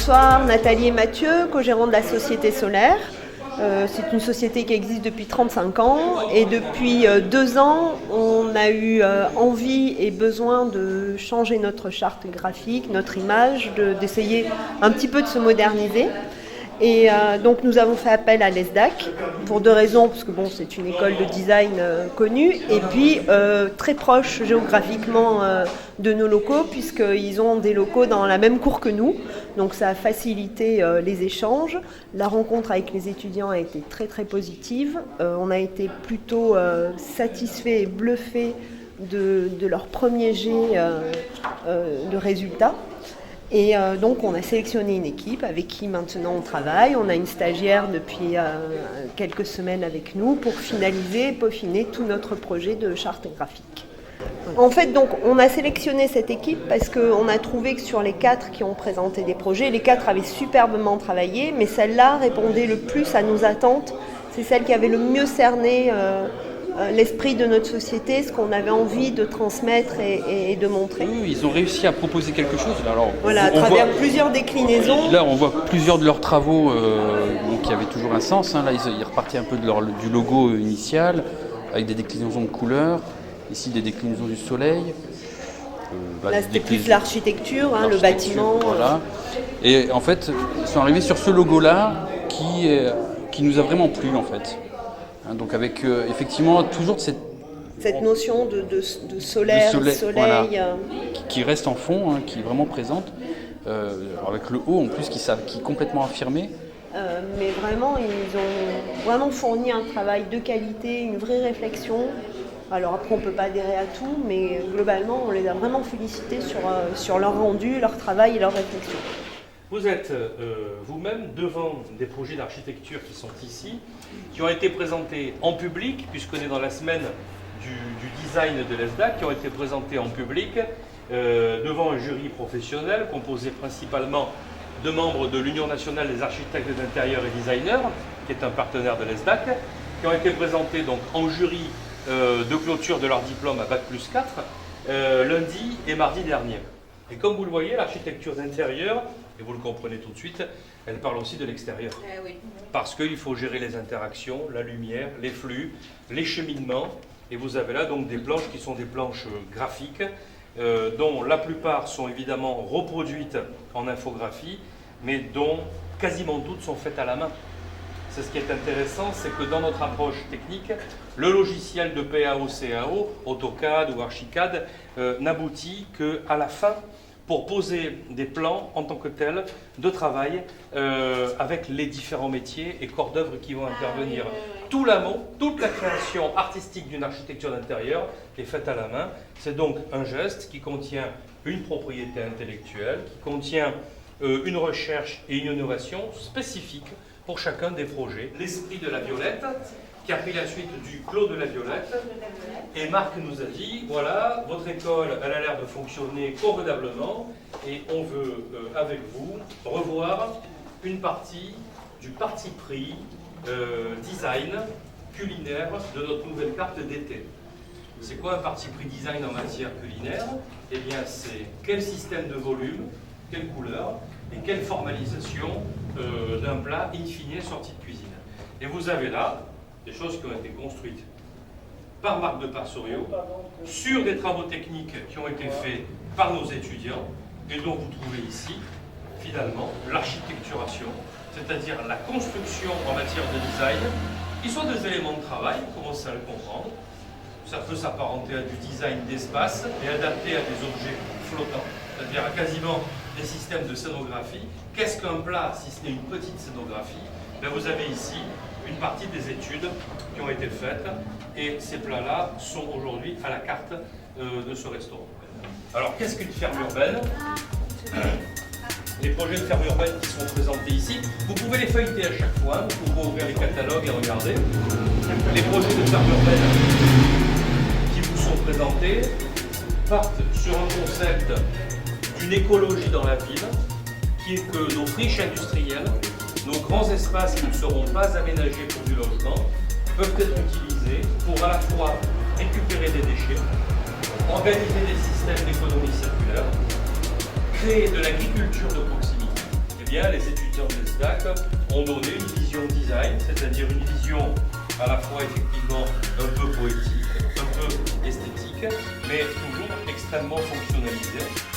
Bonsoir, Nathalie et Mathieu, co-gérants de la Société Solaire. C'est une société qui existe depuis 35 ans et depuis 2 ans, on a eu envie et besoin de changer notre charte graphique, notre image, d'essayer un petit peu de se moderniser. Et donc nous avons fait appel à l'ESDAC pour 2 raisons, parce que bon, c'est une école de design connue, et puis très proche géographiquement de nos locaux, puisqu'ils ont des locaux dans la même cour que nous, donc ça a facilité les échanges. La rencontre avec les étudiants a été très très positive, on a été plutôt satisfaits et bluffés de leur premier jet de résultats. Et donc on a sélectionné une équipe avec qui maintenant on travaille. On a une stagiaire depuis quelques semaines avec nous pour finaliser et peaufiner tout notre projet de charte graphique. En fait, donc, on a sélectionné cette équipe parce qu'on a trouvé que sur les 4 qui ont présenté des projets, les 4 avaient superbement travaillé, mais celle-là répondait le plus à nos attentes. C'est celle qui avait le mieux cerné l'esprit de notre société, ce qu'on avait envie de transmettre et de montrer. Oui, ils ont réussi à proposer quelque chose. Alors, voilà, à travers plusieurs déclinaisons. Là, on voit plusieurs de leurs travaux qui avaient toujours un sens. Là, ils repartaient un peu du logo initial, avec des déclinaisons de couleurs. Ici, des déclinaisons du soleil. Là, c'était plus l'architecture, le bâtiment. Voilà. Et en fait, ils sont arrivés sur ce logo-là qui nous a vraiment plu, en fait. Donc avec effectivement toujours cette notion de solaire, de soleil. Voilà, qui reste en fond, qui est vraiment présente, avec le haut en plus qui est complètement affirmé. Mais vraiment, ils ont vraiment fourni un travail de qualité, une vraie réflexion. Alors après, on ne peut pas adhérer à tout, mais globalement, on les a vraiment félicités sur leur rendu, leur travail et leur réflexion. Vous êtes vous-même devant des projets d'architecture qui sont ici, qui ont été présentés en public, puisqu'on est dans la semaine du design de l'ESDAC, qui ont été présentés en public devant un jury professionnel composé principalement de membres de l'Union nationale des architectes d'intérieur et designers, qui est un partenaire de l'ESDAC, qui ont été présentés donc en jury de clôture de leur diplôme à Bac+4 lundi et mardi dernier. Et comme vous le voyez, l'architecture d'intérieur, et vous le comprenez tout de suite, elle parle aussi de l'extérieur. Oui. Parce qu'il faut gérer les interactions, la lumière, les flux, les cheminements. Et vous avez là donc des planches qui sont des planches graphiques, dont la plupart sont évidemment reproduites en infographie, mais dont quasiment toutes sont faites à la main. C'est ce qui est intéressant, c'est que dans notre approche technique, le logiciel de PAO-CAO, AutoCAD ou Archicad, n'aboutit qu'à la fin pour poser des plans en tant que tels de travail avec les différents métiers et corps d'œuvre qui vont intervenir. Tout l'amont, toute la création artistique d'une architecture d'intérieur est faite à la main. C'est donc un geste qui contient une propriété intellectuelle, qui contient une recherche et une innovation spécifique pour chacun des projets. L'esprit de la violette, qui a pris la suite du Clos de la Violette. Et Marc nous a dit, voilà, votre école, elle a l'air de fonctionner convenablement et on veut, avec vous, revoir une partie du parti pris design culinaire de notre nouvelle carte d'été. C'est quoi un parti pris design en matière culinaire? Eh bien, c'est quel système de volume, quelle couleur et quelle formalisation d'un plat in fine sorti de cuisine. Et vous avez là des choses qui ont été construites par Marc de Parsorio sur des travaux techniques qui ont été faits par nos étudiants et dont vous trouvez ici, finalement, l'architecturation, c'est-à-dire la construction en matière de design, qui sont des éléments de travail, vous commencez à le comprendre. Ça peut s'apparenter à du design d'espace et adapté à des objets flottants, c'est-à-dire à quasiment des systèmes de scénographie. Qu'est-ce qu'un plat si ce n'est une petite scénographie? Bien, vous avez ici une partie des études qui ont été faites et ces plats-là sont aujourd'hui à la carte de ce restaurant. Alors, qu'est-ce qu'une ferme urbaine? Les projets de ferme urbaine qui sont présentés ici, vous pouvez les feuilleter à chaque fois, vous pouvez ouvrir les catalogues et regarder. Les projets de ferme urbaine qui vous sont présentés partent sur un concept d'une écologie dans la ville, qui est que nos friches industrielles, nos grands espaces qui ne seront pas aménagés pour du logement, peuvent être utilisés pour à la fois récupérer des déchets, organiser des systèmes d'économie circulaire, créer de l'agriculture de proximité. Et bien, les étudiants de l'ESDAC ont donné une vision design, c'est-à-dire une vision à la fois effectivement un peu poétique, un peu esthétique, mais toujours extrêmement fonctionnalisée.